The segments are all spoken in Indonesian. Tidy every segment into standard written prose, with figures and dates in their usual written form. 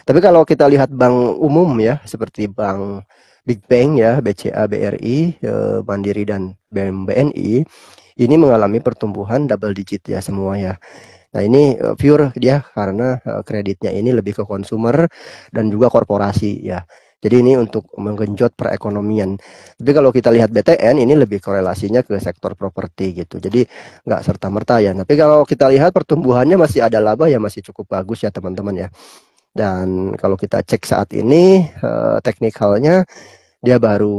Tapi kalau kita lihat bank umum ya, seperti bank Big Bank ya, BCA, BRI, Mandiri dan BNI, ini mengalami pertumbuhan double digit ya semua ya. Nah ini pure dia karena kreditnya ini lebih ke konsumer dan juga korporasi ya. Jadi ini untuk menggenjot perekonomian. Tapi kalau kita lihat BTN ini lebih korelasinya ke sektor properti gitu. Jadi nggak serta-merta ya. Tapi kalau kita lihat pertumbuhannya masih ada laba ya, masih cukup bagus ya teman-teman ya. Dan kalau kita cek saat ini teknikalnya dia baru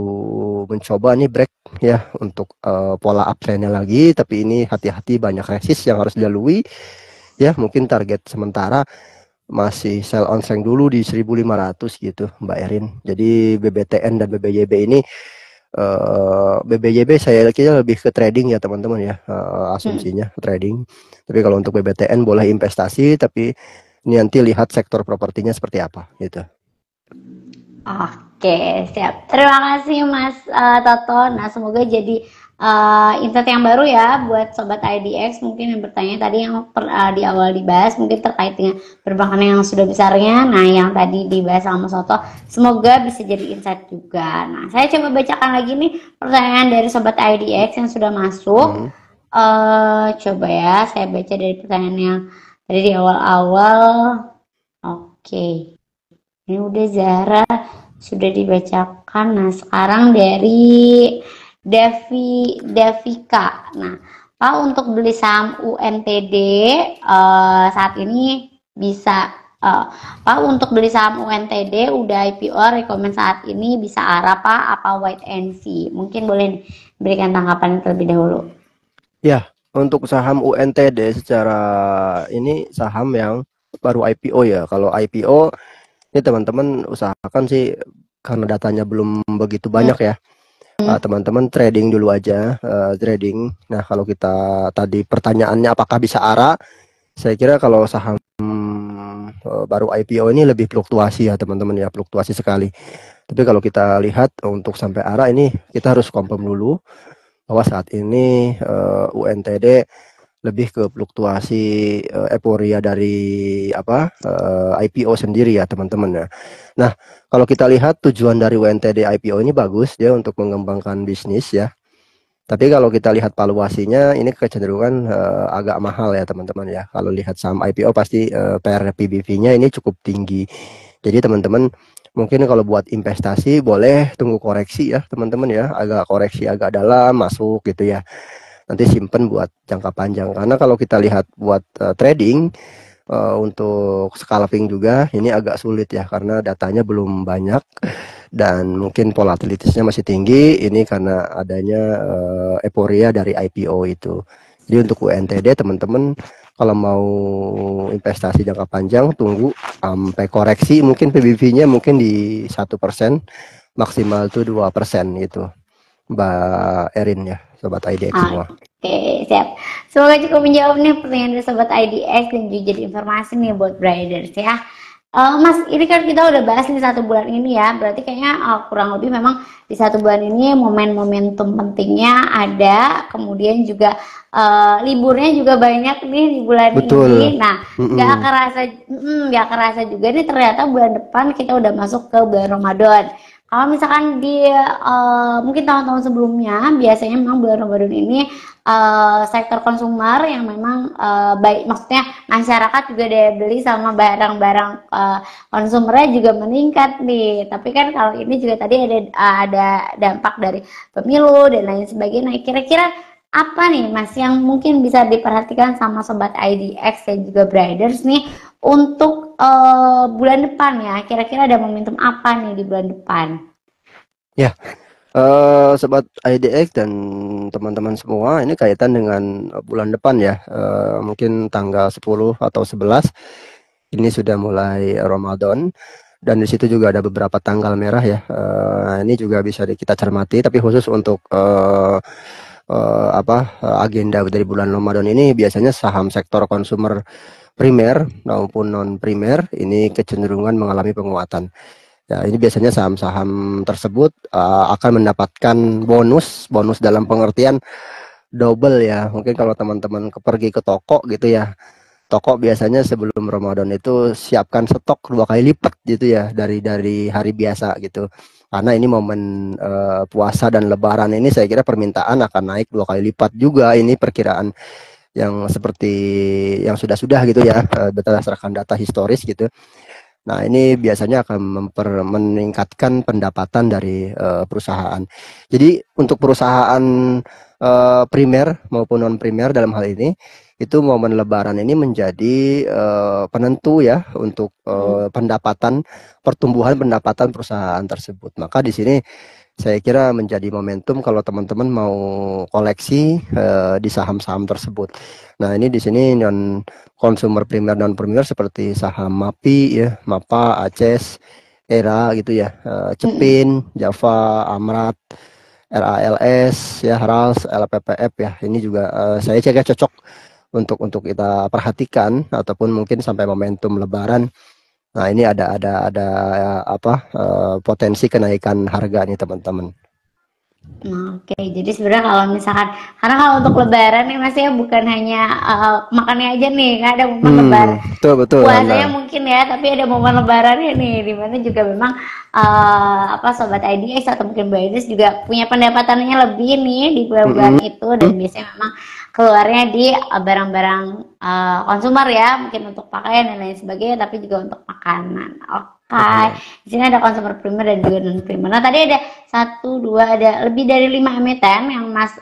mencoba nih break ya untuk pola uptrendnya lagi. Tapi ini hati-hati, banyak resist yang harus dilalui ya. Mungkin target sementara masih sell on strength dulu di 1.500 gitu Mbak Erin. Jadi BBTN dan BBYB ini BBYB saya kira lebih ke trading ya teman-teman ya, asumsinya trading. Tapi kalau untuk BBTN boleh investasi, tapi ini nanti lihat sektor propertinya seperti apa gitu. Oke, siap. Terima kasih Mas Toto. Nah, semoga jadi insight yang baru ya buat Sobat IDX mungkin yang bertanya tadi yang di awal dibahas mungkin terkait dengan perbankan yang sudah besarnya. Nah, yang tadi dibahas sama Mas Toto, semoga bisa jadi insight juga. Nah, saya coba bacakan lagi nih pertanyaan dari Sobat IDX yang sudah masuk. Coba ya, saya baca dari pertanyaan yang tadi di awal-awal. Oke. Ini udah Zahra sudah dibacakan. Nah, sekarang dari Davika. Nah, Pak untuk beli saham UNTD saat ini bisa Pak untuk beli saham UNTD udah IPO rekomend saat ini bisa arah Pak apa wait and see? Mungkin boleh berikan tanggapan terlebih dahulu. Ya, untuk saham UNTD secara ini saham yang baru IPO ya. Kalau IPO ini teman-teman usahakan sih karena datanya belum begitu banyak ya. Teman-teman trading dulu aja, trading. Nah, kalau kita tadi pertanyaannya apakah bisa ARA? Saya kira kalau saham baru IPO ini lebih fluktuasi ya teman-teman ya, fluktuasi sekali. Tapi kalau kita lihat untuk sampai ARA ini kita harus confirm dulu bahwa saat ini UNTD lebih ke fluktuasi euforia dari IPO sendiri ya teman-teman ya. Nah, kalau kita lihat tujuan dari UNTD IPO ini bagus dia untuk mengembangkan bisnis ya. Tapi kalau kita lihat valuasinya ini kecenderungan agak mahal ya teman-teman ya. Kalau lihat saham IPO pasti PR PBV-nya ini cukup tinggi. Jadi teman-teman mungkin kalau buat investasi boleh tunggu koreksi ya teman-teman ya. Agak koreksi agak dalam masuk gitu ya. Nanti simpen buat jangka panjang. Karena kalau kita lihat buat trading untuk scalping juga ini agak sulit ya karena datanya belum banyak dan mungkin volatilitasnya masih tinggi. Ini karena adanya euforia dari IPO itu. Jadi untuk UNTD teman-teman kalau mau investasi jangka panjang tunggu sampai koreksi mungkin PBV-nya mungkin di 1% maksimal tuh 2% gitu. Mbak Erin ya, Sobat IDX semua. Oke, siap. Semoga cukup menjawab nih pertanyaan dari Sobat IDX dan juga jadi informasi nih buat Briders ya. Mas, ini kan kita udah bahas nih 1 bulan ini ya, berarti kayaknya kurang lebih memang di 1 bulan ini momentum pentingnya ada, kemudian juga liburnya juga banyak nih di bulan ini. Nah, nggak kerasa juga nih ternyata bulan depan kita udah masuk ke bulan Ramadan. Kalau misalkan di mungkin tahun-tahun sebelumnya biasanya memang bulan Ramadan ini sektor konsumer yang memang baik maksudnya masyarakat juga daya beli sama barang-barang konsumernya juga meningkat nih. Tapi kan kalau ini juga tadi ada dampak dari pemilu dan lain sebagainya. Nah, kira-kira apa nih Mas yang mungkin bisa diperhatikan sama Sobat IDX dan juga Briders nih untuk bulan depan ya? Kira-kira ada momentum apa nih di bulan depan? Ya, Sobat IDX dan teman-teman semua ini kaitan dengan bulan depan ya. Mungkin tanggal 10 atau 11 ini sudah mulai Ramadan. Dan di situ juga ada beberapa tanggal merah ya. Ini juga bisa kita cermati. Tapi khusus untuk agenda dari bulan Ramadan ini biasanya saham sektor konsumer primer maupun non primer ini kecenderungan mengalami penguatan. Ya, ini biasanya saham-saham tersebut akan mendapatkan bonus dalam pengertian double ya. Mungkin kalau teman-teman pergi ke toko gitu ya, toko biasanya sebelum Ramadan itu siapkan stok 2 kali lipat gitu ya dari hari biasa gitu. Karena ini momen puasa dan Lebaran ini saya kira permintaan akan naik 2 kali lipat juga. Ini perkiraan yang seperti yang sudah-sudah gitu ya, berdasarkan data historis gitu. Nah, ini biasanya akan meningkatkan pendapatan dari perusahaan. Jadi untuk perusahaan primer maupun non primer dalam hal ini, itu momen Lebaran ini menjadi penentu ya untuk pertumbuhan pendapatan perusahaan tersebut. Maka di sini saya kira menjadi momentum kalau teman-teman mau koleksi di saham-saham tersebut. Nah, ini di sini non consumer primer non primer seperti saham MAPI ya, MAPA, ACES, ERA gitu ya, Cepin, Java, Amrat, RALS ya, RALS, LPPF ya. Ini juga saya kira cocok untuk kita perhatikan ataupun mungkin sampai momentum Lebaran. Nah, ini ada apa potensi kenaikan harga nih teman-teman. Oke, jadi sebenarnya kalau misalkan, karena kalau untuk Lebaran nih Mas ya bukan hanya makannya aja nih, kan ada momen Lebaran Betul betul puasanya Hana. mungkin ya, tapi ada momen Lebarannya nih, dimana juga memang apa sobat IDX atau mungkin Biders juga punya pendapatannya lebih nih di bulan-bulan itu, dan biasanya memang keluarnya di barang-barang konsumer ya, mungkin untuk pakaian dan lain sebagainya, tapi juga untuk makanan. Oke, di sini ada consumer primer dan juga non primer. Nah, tadi ada satu, dua, ada lebih dari 5 emiten yang Mas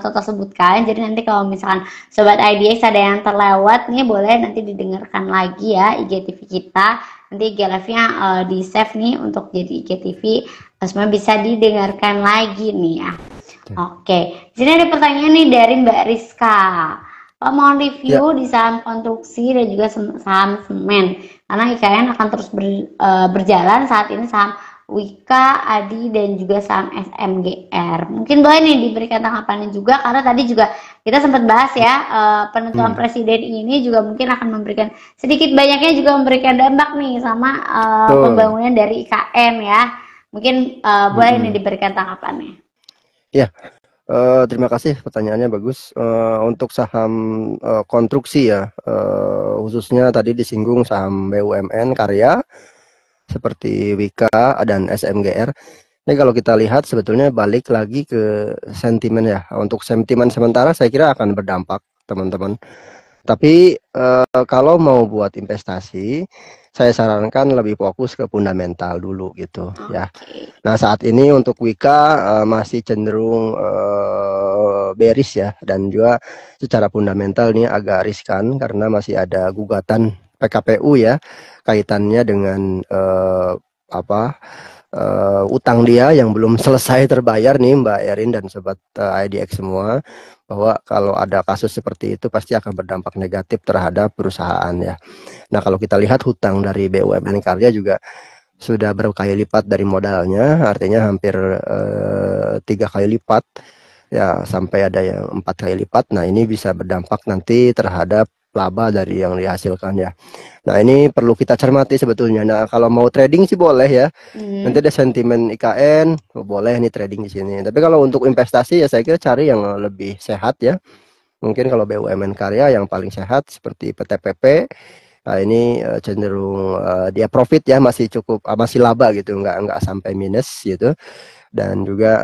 Toto sebutkan. Jadi nanti kalau misalkan Sobat IDX ada yang terlewat nih, boleh nanti didengarkan lagi ya IGTV kita. Nanti IG Live-nya di save nih untuk jadi IGTV. Semua bisa didengarkan lagi nih ya. Oke, di sini ada pertanyaan nih dari Mbak Rizka. Pak, mohon review di saham konstruksi dan juga saham semen. Karena IKN akan terus berjalan saat ini saham Wika, Adi, dan juga saham SMGR. Mungkin boleh nih diberikan tanggapannya juga, karena tadi juga kita sempat bahas ya, penentuan presiden ini juga mungkin akan memberikan, sedikit banyaknya juga memberikan dampak nih sama pembangunan dari IKN ya. Mungkin boleh nih diberikan tanggapannya. Ya, terima kasih pertanyaannya bagus. Untuk saham konstruksi ya, khususnya tadi disinggung saham BUMN karya seperti Wika dan SMGR. Ini kalau kita lihat sebetulnya balik lagi ke sentimen ya. Untuk sentimen sementara saya kira akan berdampak teman-teman. Tapi kalau mau buat investasi, saya sarankan lebih fokus ke fundamental dulu gitu ya. Nah, saat ini untuk Wika masih cenderung bearish ya, dan juga secara fundamental ini agak riskan karena masih ada gugatan PKPU ya, kaitannya dengan utang dia yang belum selesai terbayar nih Mbak Erin dan sobat IDX semua, bahwa kalau ada kasus seperti itu pasti akan berdampak negatif terhadap perusahaan ya. Nah, kalau kita lihat hutang dari BUMN Karya juga sudah berkali lipat dari modalnya, artinya hampir 3 kali lipat ya, sampai ada yang 4 kali lipat. Nah, ini bisa berdampak nanti terhadap laba dari yang dihasilkan ya. Nah, ini perlu kita cermati sebetulnya. Nah, kalau mau trading sih boleh ya. Nanti ada sentimen IKN, boleh nih trading di sini. Tapi kalau untuk investasi ya saya kira cari yang lebih sehat ya. Mungkin kalau BUMN Karya yang paling sehat seperti PTPP. Nah, ini cenderung dia profit ya, masih cukup, masih laba gitu, nggak sampai minus gitu. Dan juga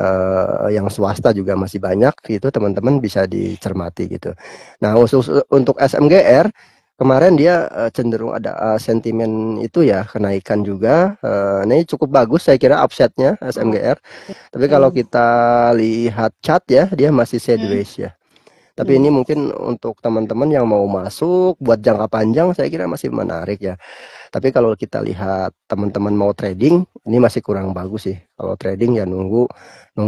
yang swasta juga masih banyak gitu, teman-teman bisa dicermati gitu. Nah, khusus untuk SMGR kemarin dia cenderung ada sentimen itu ya, kenaikan juga. Ini cukup bagus saya kira upsetnya SMGR. Tapi kalau kita lihat chart ya, dia masih sideways ya. Tapi ini mungkin untuk teman-teman yang mau masuk buat jangka panjang saya kira masih menarik ya. Tapi kalau kita lihat teman-teman mau trading, ini masih kurang bagus sih. Kalau trading ya nunggu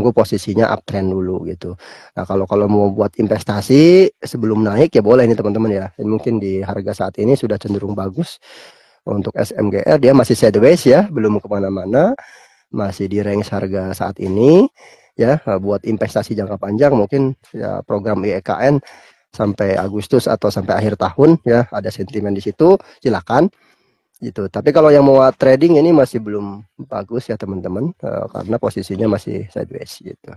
posisinya uptrend dulu gitu. Nah, kalau mau buat investasi sebelum naik ya boleh nih teman-teman ya. Dan mungkin di harga saat ini sudah cenderung bagus. Untuk SMGR dia masih sideways ya, belum kemana-mana, masih di range harga saat ini ya. Buat investasi jangka panjang mungkin ya program IEKN sampai Agustus atau sampai akhir tahun ya, ada sentimen di situ, silakan gitu. Tapi kalau yang mau trading ini masih belum bagus ya teman-teman, karena posisinya masih sideways gitu.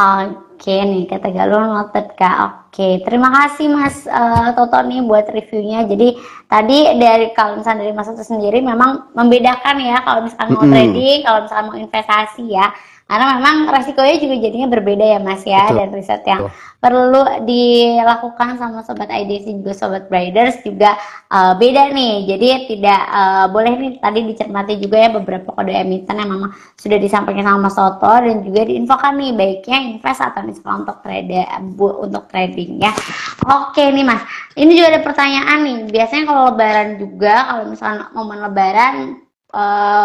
Oke nih, kata Galuh noted Kak. Oke, terima kasih Mas Toto nih buat reviewnya. Jadi tadi dari kalau misalnya dari Mas Toto sendiri memang membedakan ya kalau misalkan mau Mm-mm, trading, kalau misalkan mau investasi ya. Karena memang resikonya juga jadinya berbeda ya Mas ya, betul. dan riset yang perlu dilakukan sama Sobat IDC juga Sobat Traders juga beda nih. Jadi tidak boleh nih tadi dicermati juga ya beberapa kode emiten yang memang sudah disampaikan sama Mas Soto dan juga diinfokan nih baiknya invest atau misalkan untuk untuk trading ya. Oke nih Mas, ini juga ada pertanyaan nih. Biasanya kalau Lebaran juga, kalau misalkan momen Lebaran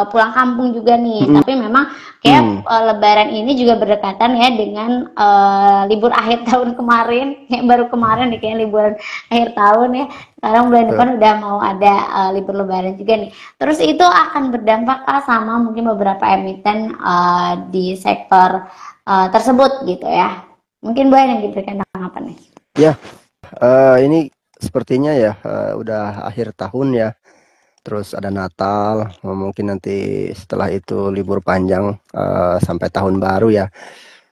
pulang kampung juga nih. Mm-mm, Tapi memang kayak mm, Lebaran ini juga berdekatan ya dengan libur akhir tahun kemarin. Kayak baru kemarin nih kayak liburan akhir tahun ya. Sekarang bulan depan betul. udah mau ada libur Lebaran juga nih. Terus itu akan berdampak sama mungkin beberapa emiten di sektor tersebut gitu ya. Mungkin boleh yang diberikan tanggapan nih. Ya, ini sepertinya ya udah akhir tahun ya. Terus ada Natal, mungkin nanti setelah itu libur panjang sampai tahun baru ya.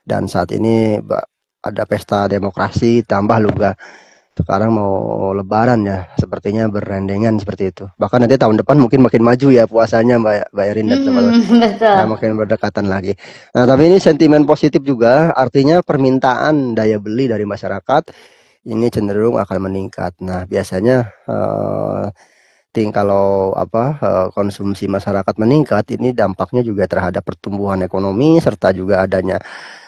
Dan saat ini ada pesta demokrasi, tambah juga sekarang mau Lebaran ya, sepertinya berrendengan seperti itu. Bahkan nanti tahun depan mungkin makin maju ya puasanya Mbak Erin dan teman-teman. Betul. Makin berdekatan lagi. Nah, tapi ini sentimen positif juga, artinya permintaan daya beli dari masyarakat ini cenderung akan meningkat. Nah, biasanya kalau konsumsi masyarakat meningkat, ini dampaknya juga terhadap pertumbuhan ekonomi serta juga adanya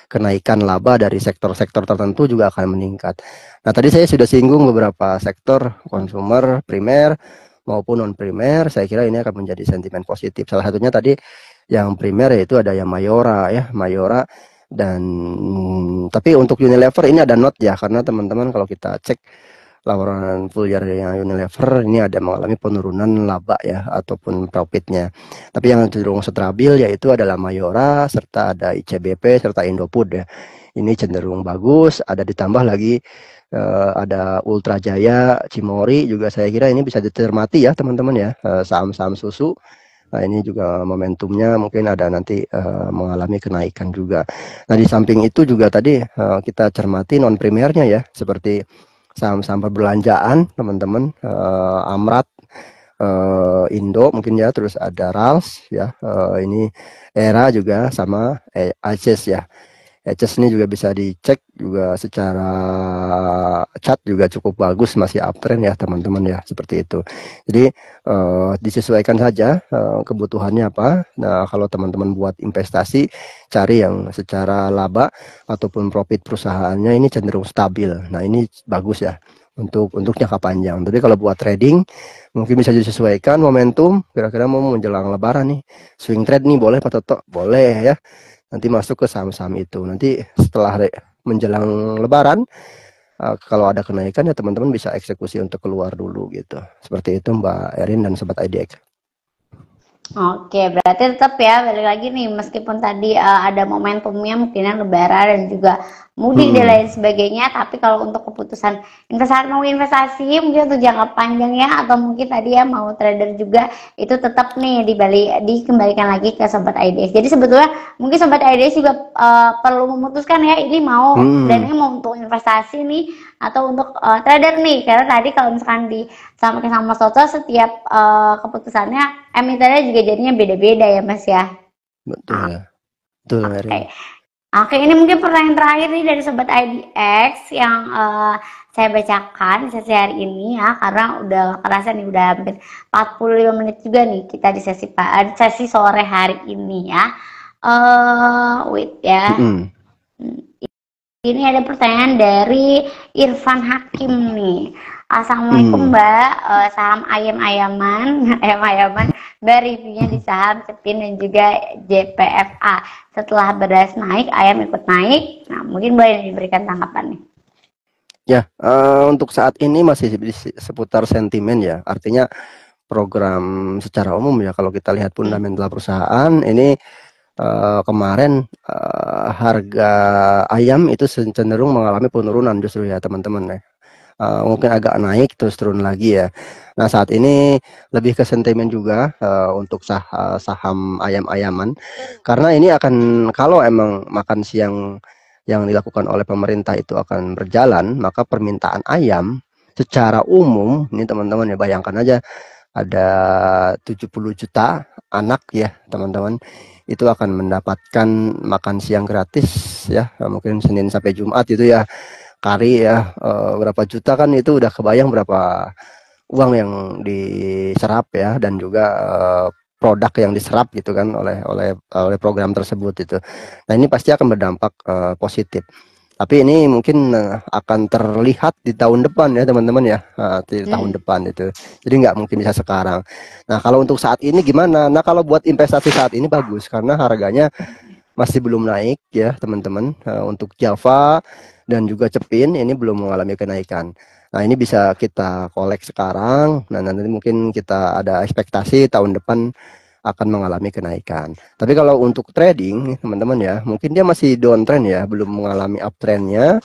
kenaikan laba dari sektor-sektor tertentu juga akan meningkat. Nah, tadi saya sudah singgung beberapa sektor konsumer primer maupun non primer. Saya kira ini akan menjadi sentimen positif. Salah satunya tadi yang primer yaitu ada yang Mayora ya, Mayora dan tapi untuk Unilever ini ada not ya, karena teman-teman kalau kita cek laporan full year yang Unilever ini ada mengalami penurunan laba ya ataupun profitnya. Tapi yang cenderung stabil yaitu adalah Mayora serta ada ICBP serta Indofood ya. Ini cenderung bagus, ada ditambah lagi ada Ultra Jaya, Cimori juga saya kira ini bisa dicermati ya teman-teman ya, saham-saham susu. Nah, ini juga momentumnya mungkin ada nanti mengalami kenaikan juga. Nah, di samping itu juga tadi kita cermati non primernya ya, seperti saham-saham perbelanjaan teman-teman, Amrat, Indo mungkin ya, terus ada Rals ya, ini Era juga sama Aces ya. Aces ini juga bisa dicek juga secara chart juga cukup bagus, masih uptrend ya teman-teman ya, seperti itu. Jadi disesuaikan saja kebutuhannya apa. Nah, kalau teman-teman buat investasi cari yang secara laba ataupun profit perusahaannya ini cenderung stabil. Nah, ini bagus ya untuk jangka panjang. Tapi kalau buat trading mungkin bisa disesuaikan momentum, kira-kira mau menjelang Lebaran nih, swing trade nih boleh Pak Toto? Boleh ya. Nanti masuk ke saham-saham itu. Nanti setelah menjelang Lebaran, kalau ada kenaikan ya teman-teman bisa eksekusi untuk keluar dulu gitu. Seperti itu Mbak Erin dan Sobat IDX. Oke, berarti tetap ya balik lagi nih meskipun tadi ada momentumnya mungkin Lebaran dan juga mudik dan lain sebagainya, tapi kalau untuk keputusan investasi mau investasi mungkin untuk jangka panjang ya atau mungkin tadi ya mau trader juga itu tetap nih dikembalikan lagi ke Sobat IDX. Jadi sebetulnya mungkin Sobat IDX juga perlu memutuskan ya ini mau dan ini mau untuk investasi nih atau untuk trader nih, karena tadi kalau misalkan disampaikan sama Soto setiap keputusannya emitennya juga jadinya beda-beda ya Mas ya. Betul ya. Betul Erin. Oke. Oke, ini mungkin pertanyaan terakhir nih dari Sobat IDX yang saya bacakan sesi hari ini ya, karena udah kerasa nih udah hampir 45 menit juga nih kita di sesi sore hari ini ya. Wait ya. Ini ada pertanyaan dari Irfan Hakim nih. Assalamualaikum Mbak, saham ayam-ayaman, Mbak reviewnya di saham Cepin dan juga JPFA. Setelah beras naik, ayam ikut naik. Nah, mungkin boleh diberikan tanggapan nih. Ya, untuk saat ini masih seputar sentimen ya. Artinya program secara umum ya, kalau kita lihat fundamental perusahaan ini kemarin harga ayam itu cenderung mengalami penurunan justru ya teman-teman ya. Mungkin agak naik terus turun lagi ya. Nah, saat ini lebih ke sentimen juga untuk saham ayam-ayaman, karena ini akan kalau emang makan siang yang dilakukan oleh pemerintah itu akan berjalan, maka permintaan ayam secara umum, ini teman-teman ya bayangkan aja, ada 70 juta anak ya teman-teman, itu akan mendapatkan makan siang gratis ya, mungkin Senin sampai Jumat itu ya, kali ya berapa juta kan, itu udah kebayang berapa uang yang diserap ya, dan juga produk yang diserap gitu kan oleh program tersebut itu. Nah ini pasti akan berdampak positif. Tapi ini mungkin akan terlihat di tahun depan ya teman-teman ya, di tahun depan itu. Jadi nggak mungkin bisa sekarang. Nah kalau untuk saat ini gimana? Nah kalau buat investasi saat ini bagus karena harganya masih belum naik ya teman-teman. Untuk Java dan juga Cepin ini belum mengalami kenaikan. Nah ini bisa kita kolek sekarang. Nah nanti mungkin kita ada ekspektasi tahun depan akan mengalami kenaikan. Tapi kalau untuk trading teman-teman ya, mungkin dia masih downtrend ya, belum mengalami uptrendnya.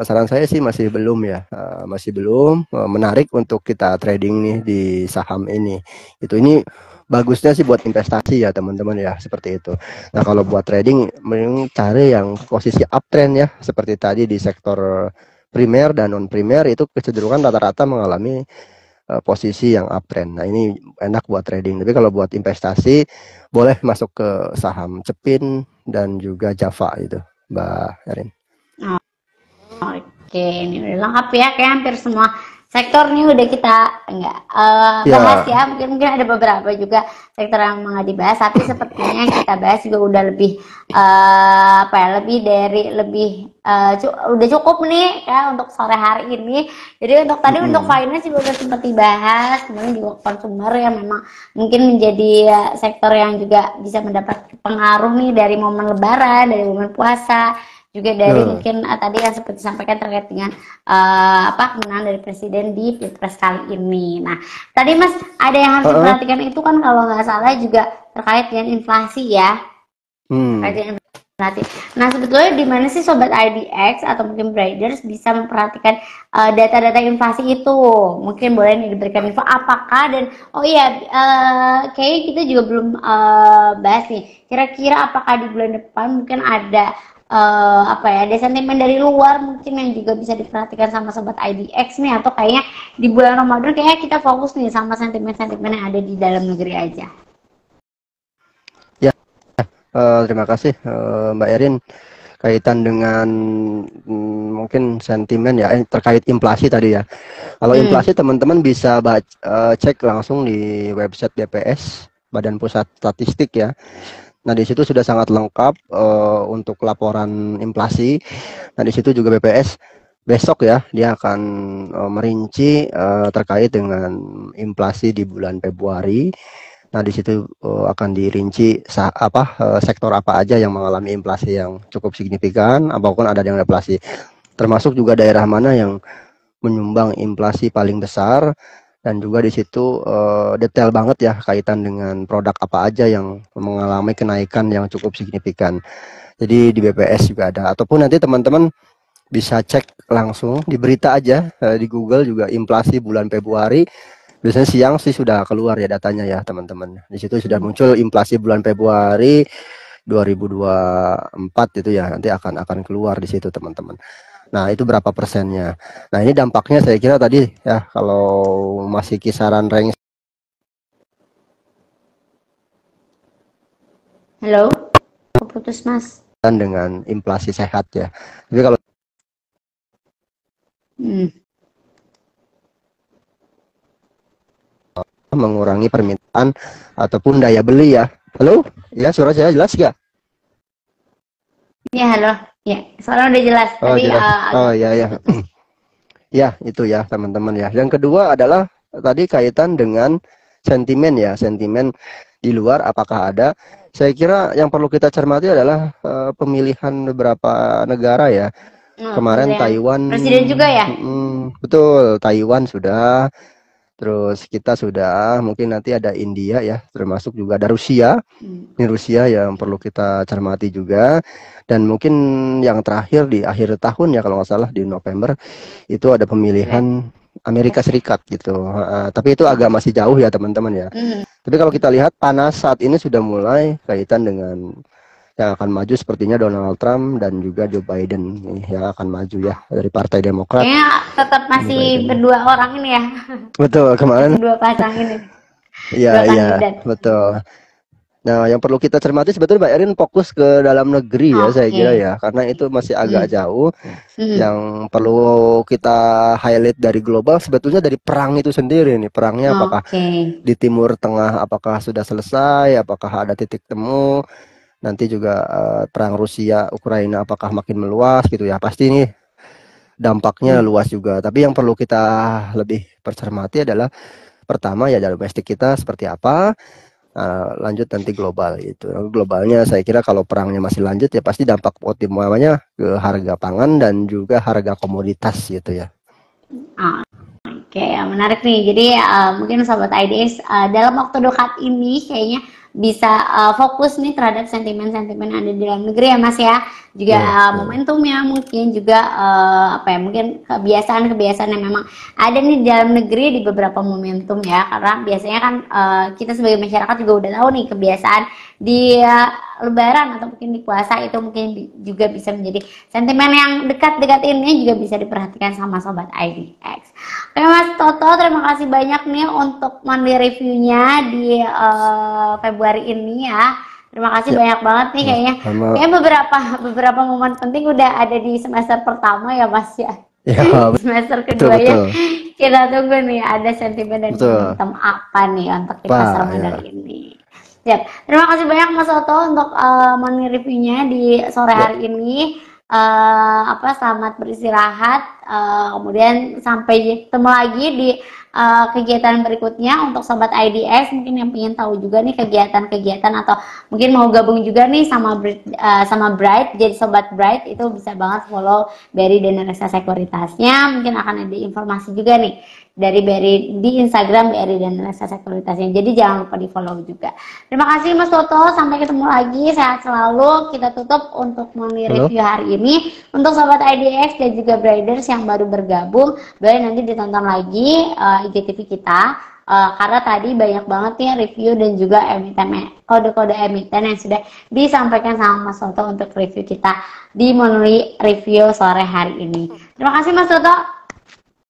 Saran saya sih masih belum ya, masih belum menarik untuk kita trading nih di saham ini. Ini bagusnya sih buat investasi ya teman-teman ya, seperti itu. Nah kalau buat trading mending cari yang posisi uptrend ya, seperti tadi di sektor primer dan non primer itu kecenderungan rata-rata mengalami posisi yang uptrend. Nah ini enak buat trading. Tapi kalau buat investasi boleh masuk ke saham Cepin dan juga Java itu, Mbak Erin. Oke, ini udah lengkap ya, kayak hampir semua sektor nih udah kita bahas ya. Mungkin ada beberapa juga sektor yang nggak dibahas, tapi sepertinya yang kita bahas juga udah lebih udah cukup nih ya untuk sore hari ini. Jadi untuk tadi untuk finance juga udah sempat dibahas, kemudian juga konsumer yang memang mungkin menjadi sektor yang juga bisa mendapat pengaruh nih dari momen lebaran, dari momen puasa, juga dari mungkin tadi yang seperti disampaikan terkait dengan kemenangan dari presiden di Pilpres kali ini. Nah, tadi Mas ada yang harus diperhatikan itu kan kalau nggak salah juga terkait dengan inflasi ya. Terkait dengan inflasi. Nah, sebetulnya di mana sih Sobat IDX atau mungkin Traders bisa memperhatikan data-data inflasi itu? Mungkin boleh nih diberikan info apakah dan kayaknya kita juga belum bahas nih. Kira-kira apakah di bulan depan mungkin ada ada sentimen dari luar mungkin yang juga bisa diperhatikan sama Sobat IDX nih, atau kayaknya di bulan Ramadan kayaknya kita fokus nih sama sentimen-sentimen yang ada di dalam negeri aja. Ya, terima kasih Mbak Erin. Kaitan dengan mungkin sentimen ya terkait inflasi tadi ya. Kalau inflasi teman-teman bisa cek langsung di website BPS, Badan Pusat Statistik ya. Nah di situ sudah sangat lengkap untuk laporan inflasi. Nah di situ juga BPS besok ya dia akan merinci terkait dengan inflasi di bulan Februari. Nah di situ akan dirinci sektor apa aja yang mengalami inflasi yang cukup signifikan, apapun ada yang inflasi. Termasuk juga daerah mana yang menyumbang inflasi paling besar. Dan juga di situ detail banget ya kaitan dengan produk apa aja yang mengalami kenaikan yang cukup signifikan. Jadi di BPS juga ada, ataupun nanti teman-teman bisa cek langsung di berita aja di Google juga inflasi bulan Februari. Biasanya siang sih sudah keluar ya datanya ya teman-teman. Di situ sudah muncul inflasi bulan Februari 2024 itu ya, nanti akan keluar di situ teman-teman. Nah itu berapa persennya. Nah ini dampaknya saya kira tadi ya, kalau masih kisaran range. Halo, putus Mas. Dengan inflasi sehat ya. Tapi kalau mengurangi permintaan ataupun daya beli ya. Halo, ya suara saya jelas nggak? Ya halo. Ya, soalnya udah jelas. Tadi, ya. Ya, itu ya teman-teman ya. Yang kedua adalah tadi kaitan dengan sentimen ya. Sentimen di luar apakah ada? Saya kira yang perlu kita cermati adalah pemilihan beberapa negara ya. Kemarin Taiwan. Presiden juga ya? Betul, Taiwan sudah. Terus kita sudah, mungkin nanti ada India ya, termasuk juga ada Rusia. Ini Rusia yang perlu kita cermati juga. Dan mungkin yang terakhir di akhir tahun ya kalau nggak salah di November itu ada pemilihan Amerika Serikat gitu. Tapi itu agak masih jauh ya teman-teman ya. Tapi kalau kita lihat panas saat ini sudah mulai kaitan dengan yang akan maju sepertinya Donald Trump dan juga Joe Biden yang akan maju ya dari Partai Demokrat. Kayaknya tetap masih berdua orang ini ya. Betul, kemarin. Dua pasang ini. Iya, iya, betul. Nah, yang perlu kita cermati sebetulnya Mbak Erin fokus ke dalam negeri ya, saya kira ya, karena itu masih agak jauh. Yang perlu kita highlight dari global sebetulnya dari perang itu sendiri nih. Perangnya apakah di Timur Tengah apakah sudah selesai, apakah ada titik temu. Nanti juga perang Rusia Ukraina apakah makin meluas gitu ya. Pasti nih dampaknya luas juga. Tapi yang perlu kita lebih percermati adalah pertama ya domestik kita seperti apa, lanjut nanti global itu. Globalnya saya kira kalau perangnya masih lanjut ya pasti dampak utamanya ke harga pangan dan juga harga komoditas gitu ya. Oke, menarik nih. Jadi mungkin Sobat IDX dalam waktu dekat ini kayaknya bisa fokus nih terhadap sentimen-sentimen ada di dalam negeri ya Mas ya, juga momentumnya mungkin juga apa ya, mungkin kebiasaan-kebiasaan yang memang ada nih di dalam negeri di beberapa momentum ya, karena biasanya kan kita sebagai masyarakat juga udah tahu nih kebiasaan di Lebaran atau mungkin di puasa itu mungkin juga bisa menjadi sentimen yang dekat-dekat ini juga bisa diperhatikan sama Sobat IDX. Oke Mas Toto, terima kasih banyak nih untuk monthly reviewnya di Februari ini ya. Terima kasih banyak banget nih kayaknya. Kayak beberapa momen penting udah ada di semester pertama ya Mas ya. Semester kedua ya. Kita tunggu nih ada sentimen dan momentum apa nih untuk di pasar modal ini. Siap. Terima kasih banyak Mas Toto untuk monthly reviewnya di sore hari ini. Selamat beristirahat, kemudian sampai ketemu lagi di kegiatan berikutnya. Untuk Sobat IDX mungkin yang ingin tahu juga nih kegiatan-kegiatan atau mungkin mau gabung juga nih sama Bright, jadi Sobat Bright itu bisa banget follow BRI dan Reksa Sekuritasnya. Mungkin akan ada informasi juga nih dari BRI di Instagram BRI dan Reksa Sekuritasnya, jadi jangan lupa di follow juga. Terima kasih Mas Toto, sampai ketemu lagi, sehat selalu. Kita tutup untuk monthly review hari ini. Untuk Sobat IDX dan juga Briders yang baru bergabung, boleh nanti ditonton lagi IGTV kita, karena tadi banyak banget nih review dan juga emiten, kode-kode emiten yang sudah disampaikan sama Mas Toto untuk review kita di monthly review sore hari ini. Terima kasih Mas Toto.